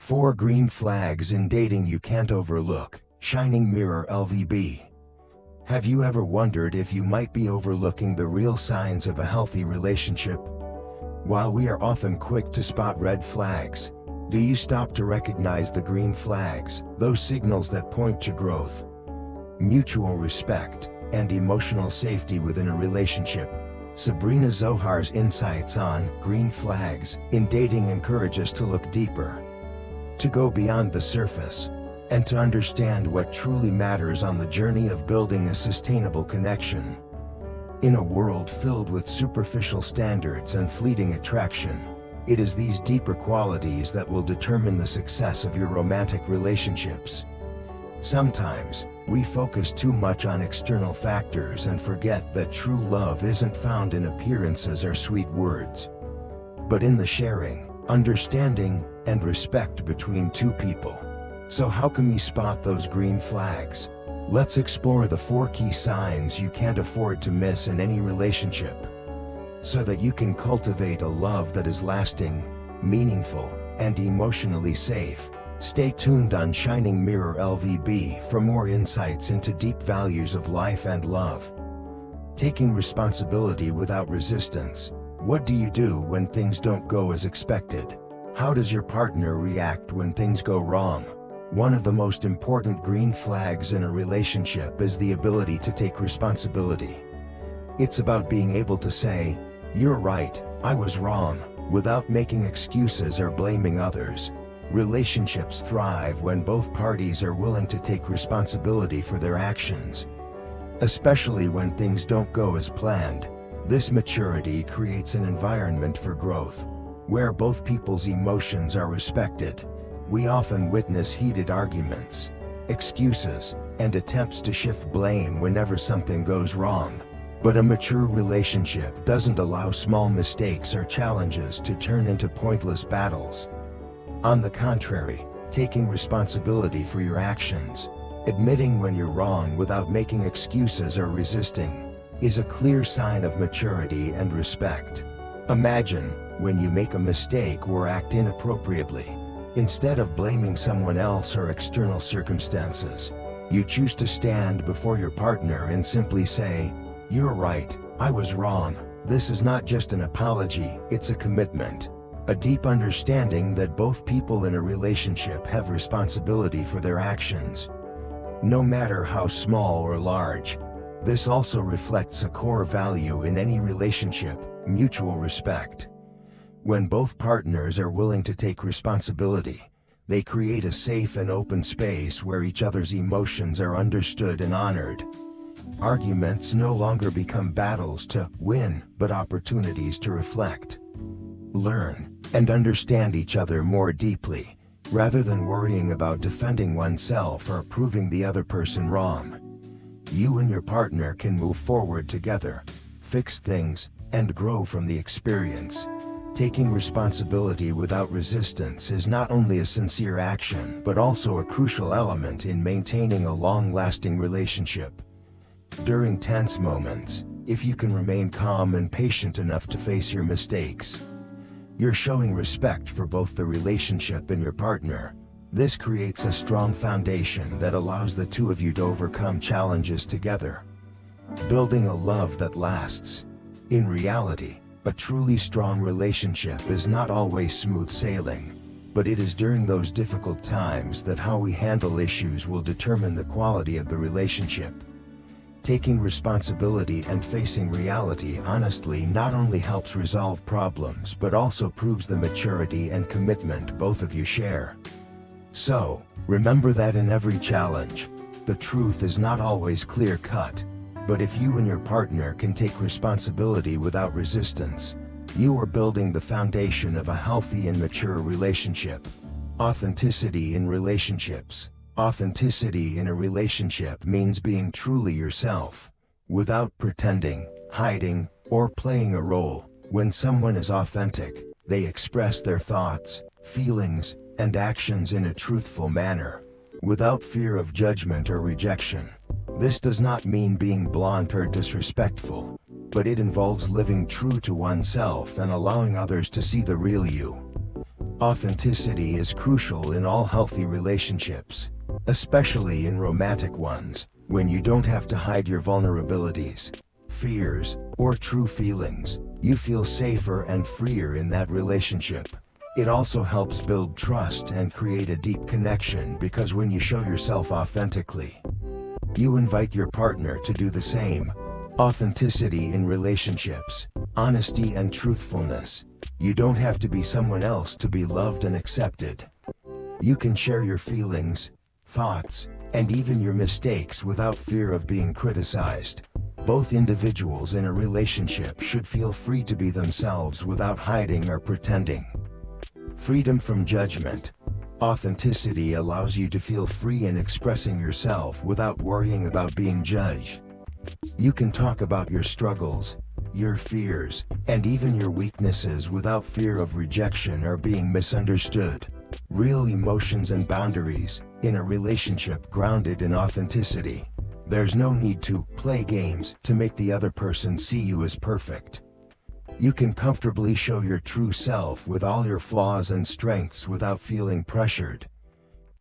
4 green flags in dating you can't overlook. Shining Mirror LVB. Have you ever wondered if you might be overlooking the real signs of a healthy relationship? While we are often quick to spot red flags, do you stop to recognize the green flags, those signals that point to growth, mutual respect, and emotional safety within a relationship? Sabrina Zohar's insights on green flags in dating encourage us to look deeper, to go beyond the surface, and to understand what truly matters on the journey of building a sustainable connection. In a world filled with superficial standards and fleeting attraction, it is these deeper qualities that will determine the success of your romantic relationships. Sometimes, we focus too much on external factors and forget that true love isn't found in appearances or sweet words, but in the sharing, understanding, and respect between two people. So how can we spot those green flags? Let's explore the 4 key signs you can't afford to miss in any relationship, so that you can cultivate a love that is lasting, meaningful, and emotionally safe. Stay tuned on Shining Mirror LVB for more insights into deep values of life and love. Taking responsibility without resistance. What do you do when things don't go as expected? How does your partner react when things go wrong? One of the most important green flags in a relationship is the ability to take responsibility. It's about being able to say, "You're right, I was wrong," without making excuses or blaming others. Relationships thrive when both parties are willing to take responsibility for their actions, especially when things don't go as planned. This maturity creates an environment for growth, where both people's emotions are respected. We often witness heated arguments, excuses, and attempts to shift blame whenever something goes wrong. But a mature relationship doesn't allow small mistakes or challenges to turn into pointless battles. On the contrary, taking responsibility for your actions, admitting when you're wrong without making excuses or resisting, is a clear sign of maturity and respect. Imagine when you make a mistake or act inappropriately. Instead of blaming someone else or external circumstances, you choose to stand before your partner and simply say, "You're right, I was wrong." This is not just an apology, it's a commitment, a deep understanding that both people in a relationship have responsibility for their actions, no matter how small or large. This also reflects a core value in any relationship: mutual respect. When both partners are willing to take responsibility, they create a safe and open space where each other's emotions are understood and honored. Arguments no longer become battles to win, but opportunities to reflect, learn, and understand each other more deeply, rather than worrying about defending oneself or proving the other person wrong. You and your partner can move forward together, fix things, and grow from the experience. Taking responsibility without resistance is not only a sincere action, but also a crucial element in maintaining a long-lasting relationship. During tense moments, if you can remain calm and patient enough to face your mistakes, you're showing respect for both the relationship and your partner. This creates a strong foundation that allows the two of you to overcome challenges together, building a love that lasts. In reality, a truly strong relationship is not always smooth sailing, but it is during those difficult times that how we handle issues will determine the quality of the relationship. Taking responsibility and facing reality honestly not only helps resolve problems but also proves the maturity and commitment both of you share. So, remember that in every challenge, the truth is not always clear-cut. But if you and your partner can take responsibility without resistance, you are building the foundation of a healthy and mature relationship. Authenticity in relationships. Authenticity in a relationship means being truly yourself, without pretending, hiding, or playing a role. When someone is authentic, they express their thoughts, feelings, and actions in a truthful manner, without fear of judgment or rejection. This does not mean being blunt or disrespectful, but it involves living true to oneself and allowing others to see the real you. Authenticity is crucial in all healthy relationships, especially in romantic ones, when you don't have to hide your vulnerabilities, fears, or true feelings. You feel safer and freer in that relationship. It also helps build trust and create a deep connection because when you show yourself authentically, you invite your partner to do the same. Authenticity in relationships, honesty and truthfulness. You don't have to be someone else to be loved and accepted. You can share your feelings, thoughts, and even your mistakes without fear of being criticized. Both individuals in a relationship should feel free to be themselves without hiding or pretending. Freedom from judgment. Authenticity allows you to feel free in expressing yourself without worrying about being judged. You can talk about your struggles, your fears, and even your weaknesses without fear of rejection or being misunderstood. Real emotions and boundaries. In a relationship grounded in authenticity, there's no need to play games to make the other person see you as perfect. You can comfortably show your true self with all your flaws and strengths without feeling pressured.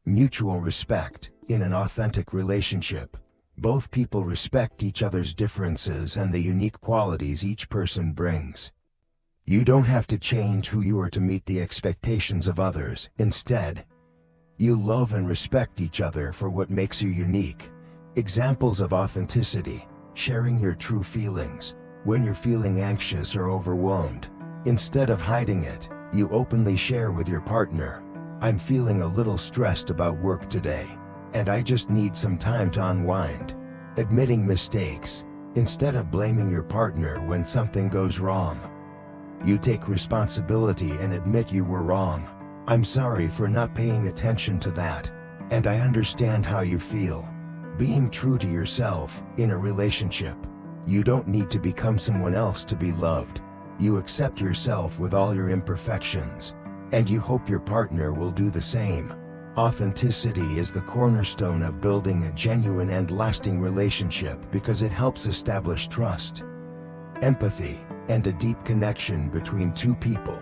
Mutual respect. In an authentic relationship, both people respect each other's differences and the unique qualities each person brings. You don't have to change who you are to meet the expectations of others. Instead, you love and respect each other for what makes you unique. Examples of authenticity. Sharing your true feelings. When you're feeling anxious or overwhelmed, instead of hiding it, you openly share with your partner. I'm feeling a little stressed about work today, and I just need some time to unwind. Admitting mistakes. Instead of blaming your partner when something goes wrong, you take responsibility and admit you were wrong. I'm sorry for not paying attention to that, and I understand how you feel. Being true to yourself. In a relationship, you don't need to become someone else to be loved. You accept yourself with all your imperfections, and you hope your partner will do the same. Authenticity is the cornerstone of building a genuine and lasting relationship because it helps establish trust, empathy, and a deep connection between two people.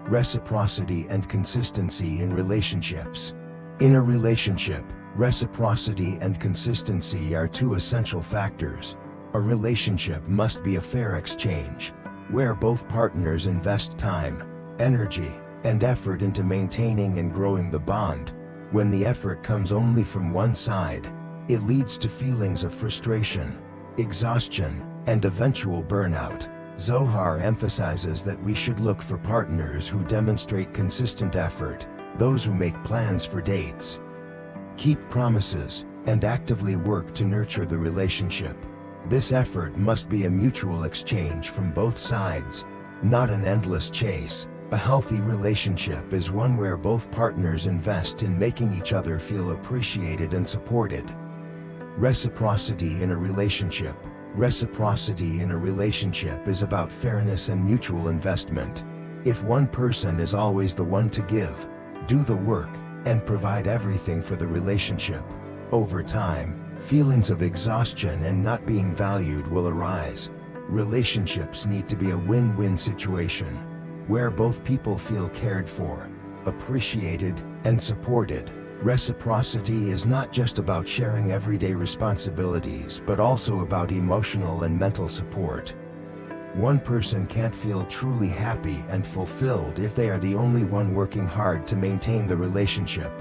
Reciprocity and consistency in relationships. In a relationship, reciprocity and consistency are two essential factors. A relationship must be a fair exchange, where both partners invest time, energy, and effort into maintaining and growing the bond. When the effort comes only from one side, it leads to feelings of frustration, exhaustion, and eventual burnout. Zohar emphasizes that we should look for partners who demonstrate consistent effort, those who make plans for dates, keep promises, and actively work to nurture the relationship. This effort must be a mutual exchange from both sides, not an endless chase. A healthy relationship is one where both partners invest in making each other feel appreciated and supported. Reciprocity in a relationship. Reciprocity in a relationship is about fairness and mutual investment. If one person is always the one to give, do the work, and provide everything for the relationship, over time, feelings of exhaustion and not being valued will arise. Relationships need to be a win-win situation, where both people feel cared for, appreciated, and supported. Reciprocity is not just about sharing everyday responsibilities but also about emotional and mental support. One person can't feel truly happy and fulfilled if they are the only one working hard to maintain the relationship.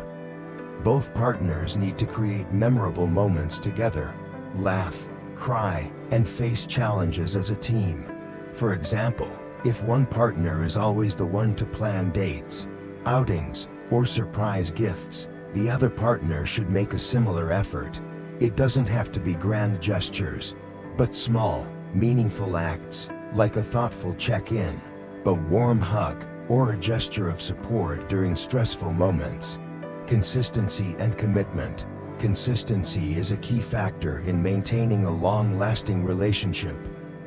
Both partners need to create memorable moments together, laugh, cry, and face challenges as a team. For example, if one partner is always the one to plan dates, outings, or surprise gifts, the other partner should make a similar effort. It doesn't have to be grand gestures, but small, meaningful acts, like a thoughtful check-in, a warm hug, or a gesture of support during stressful moments. Consistency and commitment. Consistency is a key factor in maintaining a long-lasting relationship.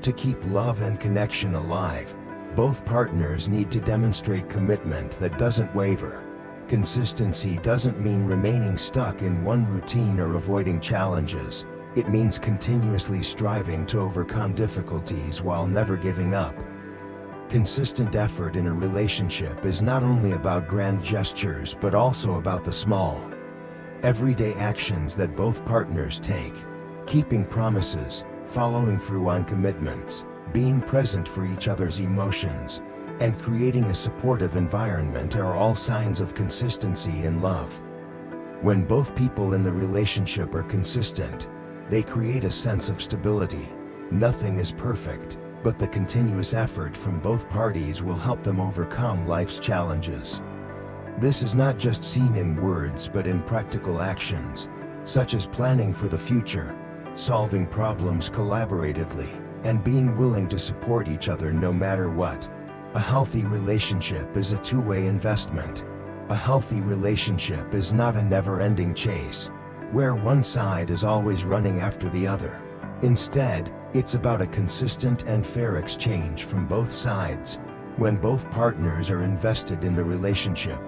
To keep love and connection alive, both partners need to demonstrate commitment that doesn't waver. Consistency doesn't mean remaining stuck in one routine or avoiding challenges. It means continuously striving to overcome difficulties while never giving up. Consistent effort in a relationship is not only about grand gestures but also about the small, everyday actions that both partners take. Keeping promises, following through on commitments, being present for each other's emotions, and creating a supportive environment are all signs of consistency in love. When both people in the relationship are consistent, they create a sense of stability. Nothing is perfect, but the continuous effort from both parties will help them overcome life's challenges. This is not just seen in words but in practical actions, such as planning for the future, solving problems collaboratively, and being willing to support each other no matter what. A healthy relationship is a two-way investment. A healthy relationship is not a never-ending chase, where one side is always running after the other. Instead, it's about a consistent and fair exchange from both sides. When both partners are invested in the relationship,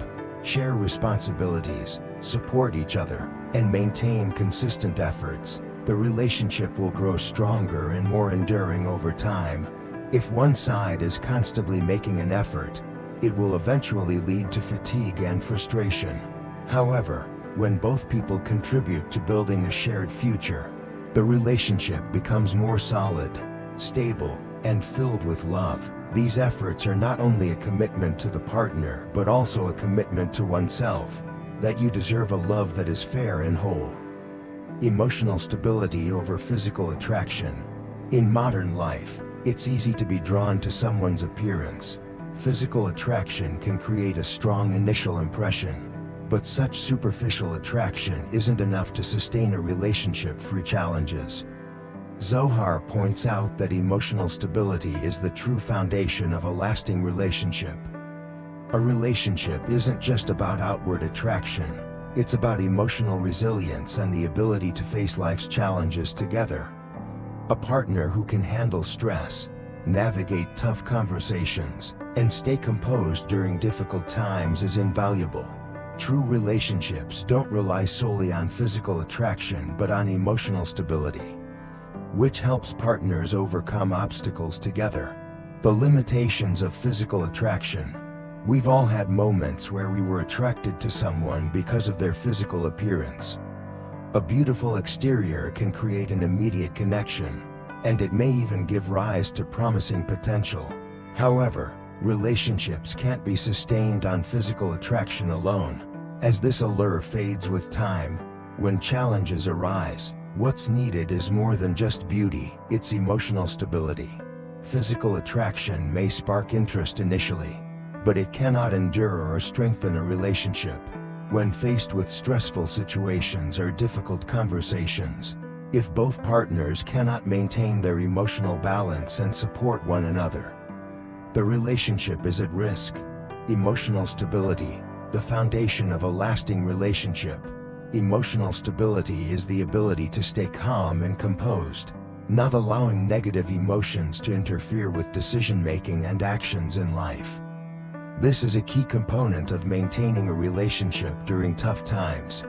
share responsibilities, support each other, and maintain consistent efforts, the relationship will grow stronger and more enduring over time. If one side is constantly making an effort, it will eventually lead to fatigue and frustration. However, when both people contribute to building a shared future, the relationship becomes more solid, stable, and filled with love. These efforts are not only a commitment to the partner but also a commitment to oneself, that you deserve a love that is fair and whole. Emotional stability over physical attraction. In modern life, it's easy to be drawn to someone's appearance. Physical attraction can create a strong initial impression, but such superficial attraction isn't enough to sustain a relationship through challenges. Zohar points out that emotional stability is the true foundation of a lasting relationship. A relationship isn't just about outward attraction, it's about emotional resilience and the ability to face life's challenges together. A partner who can handle stress, navigate tough conversations, and stay composed during difficult times is invaluable. True relationships don't rely solely on physical attraction but on emotional stability, which helps partners overcome obstacles together. The limitations of physical attraction. We've all had moments where we were attracted to someone because of their physical appearance. A beautiful exterior can create an immediate connection, and it may even give rise to promising potential. However, relationships can't be sustained on physical attraction alone, as this allure fades with time. When challenges arise, what's needed is more than just beauty, it's emotional stability. Physical attraction may spark interest initially, but it cannot endure or strengthen a relationship. When faced with stressful situations or difficult conversations, if both partners cannot maintain their emotional balance and support one another, the relationship is at risk. Emotional stability, the foundation of a lasting relationship. Emotional stability is the ability to stay calm and composed, not allowing negative emotions to interfere with decision-making and actions in life. This is a key component of maintaining a relationship during tough times.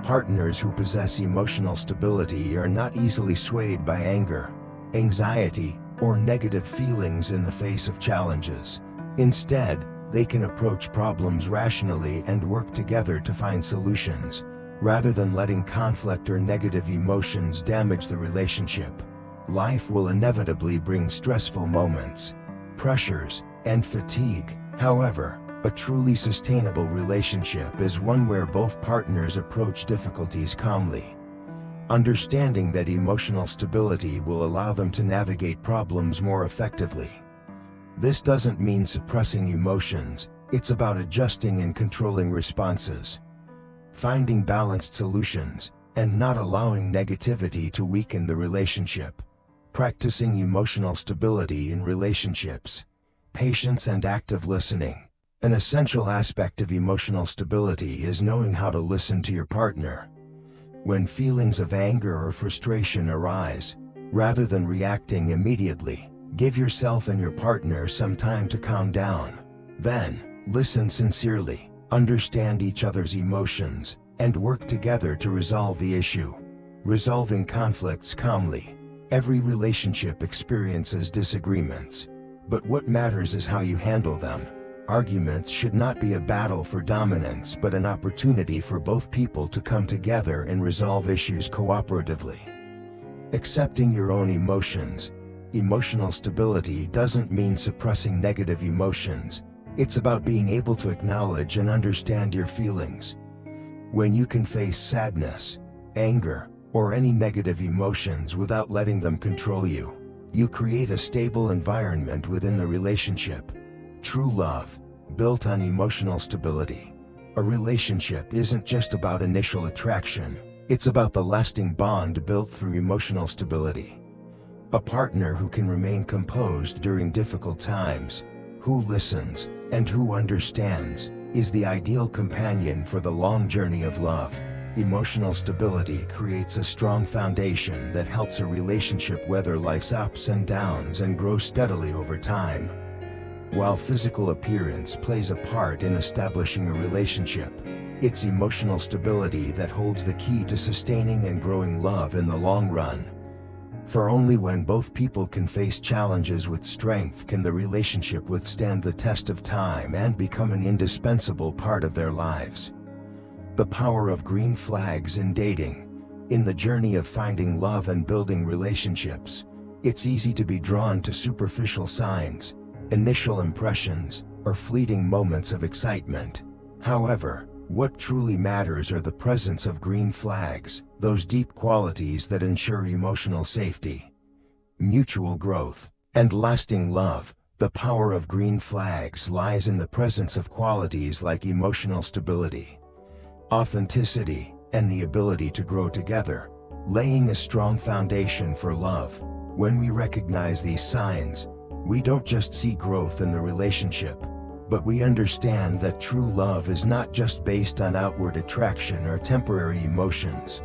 Partners who possess emotional stability are not easily swayed by anger, anxiety, or negative feelings in the face of challenges. Instead, they can approach problems rationally and work together to find solutions, rather than letting conflict or negative emotions damage the relationship. Life will inevitably bring stressful moments, pressures, and fatigue. However, a truly sustainable relationship is one where both partners approach difficulties calmly, understanding that emotional stability will allow them to navigate problems more effectively. This doesn't mean suppressing emotions, it's about adjusting and controlling responses, finding balanced solutions, and not allowing negativity to weaken the relationship. Practicing emotional stability in relationships. Patience and active listening. An essential aspect of emotional stability is knowing how to listen to your partner. When feelings of anger or frustration arise, rather than reacting immediately, give yourself and your partner some time to calm down. Then, listen sincerely, understand each other's emotions, and work together to resolve the issue. Resolving conflicts calmly. Every relationship experiences disagreements. But what matters is how you handle them. Arguments should not be a battle for dominance but an opportunity for both people to come together and resolve issues cooperatively. Accepting your own emotions. Emotional stability doesn't mean suppressing negative emotions. It's about being able to acknowledge and understand your feelings. When you can face sadness, anger, or any negative emotions without letting them control you, you create a stable environment within the relationship. True love, built on emotional stability. A relationship isn't just about initial attraction, it's about the lasting bond built through emotional stability. A partner who can remain composed during difficult times, who listens, and who understands, is the ideal companion for the long journey of love. Emotional stability creates a strong foundation that helps a relationship weather life's ups and downs and grow steadily over time. While physical appearance plays a part in establishing a relationship, it's emotional stability that holds the key to sustaining and growing love in the long run. For only when both people can face challenges with strength can the relationship withstand the test of time and become an indispensable part of their lives. The power of green flags in dating. In the journey of finding love and building relationships, it's easy to be drawn to superficial signs, initial impressions, or fleeting moments of excitement. However, what truly matters are the presence of green flags, those deep qualities that ensure emotional safety, mutual growth, and lasting love. The power of green flags lies in the presence of qualities like emotional stability, authenticity, and the ability to grow together, laying a strong foundation for love. When we recognize these signs, we don't just see growth in the relationship, but we understand that true love is not just based on outward attraction or temporary emotions.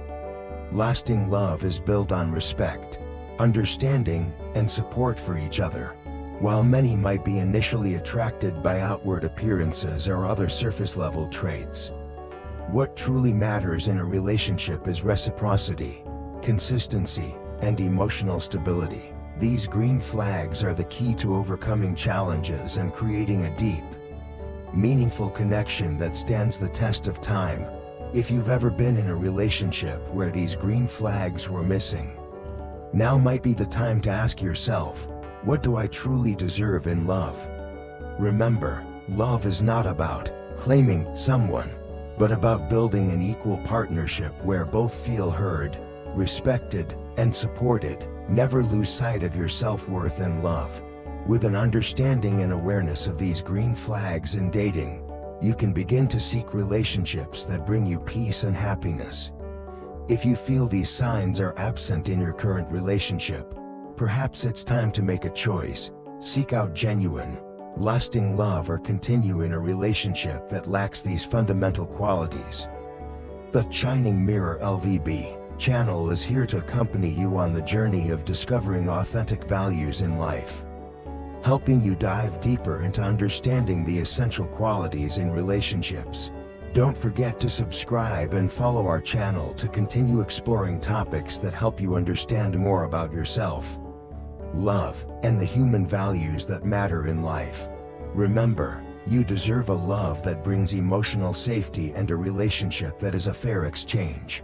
Lasting love is built on respect, understanding, and support for each other. While many might be initially attracted by outward appearances or other surface-level traits, what truly matters in a relationship is reciprocity, consistency, and emotional stability. These green flags are the key to overcoming challenges and creating a deep, meaningful connection that stands the test of time. If you've ever been in a relationship where these green flags were missing, now might be the time to ask yourself, what do I truly deserve in love? Remember, love is not about claiming someone, but about building an equal partnership where both feel heard, respected, and supported. Never lose sight of your self-worth and love. With an understanding and awareness of these green flags in dating, you can begin to seek relationships that bring you peace and happiness. If you feel these signs are absent in your current relationship, perhaps it's time to make a choice. Seek out genuine, lasting love or continue in a relationship that lacks these fundamental qualities. The ShiningMirrorLVB channel is here to accompany you on the journey of discovering authentic values in life, helping you dive deeper into understanding the essential qualities in relationships. Don't forget to subscribe and follow our channel to continue exploring topics that help you understand more about yourself, love, and the human values that matter in life. Remember, you deserve a love that brings emotional safety and a relationship that is a fair exchange,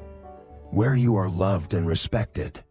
where you are loved and respected.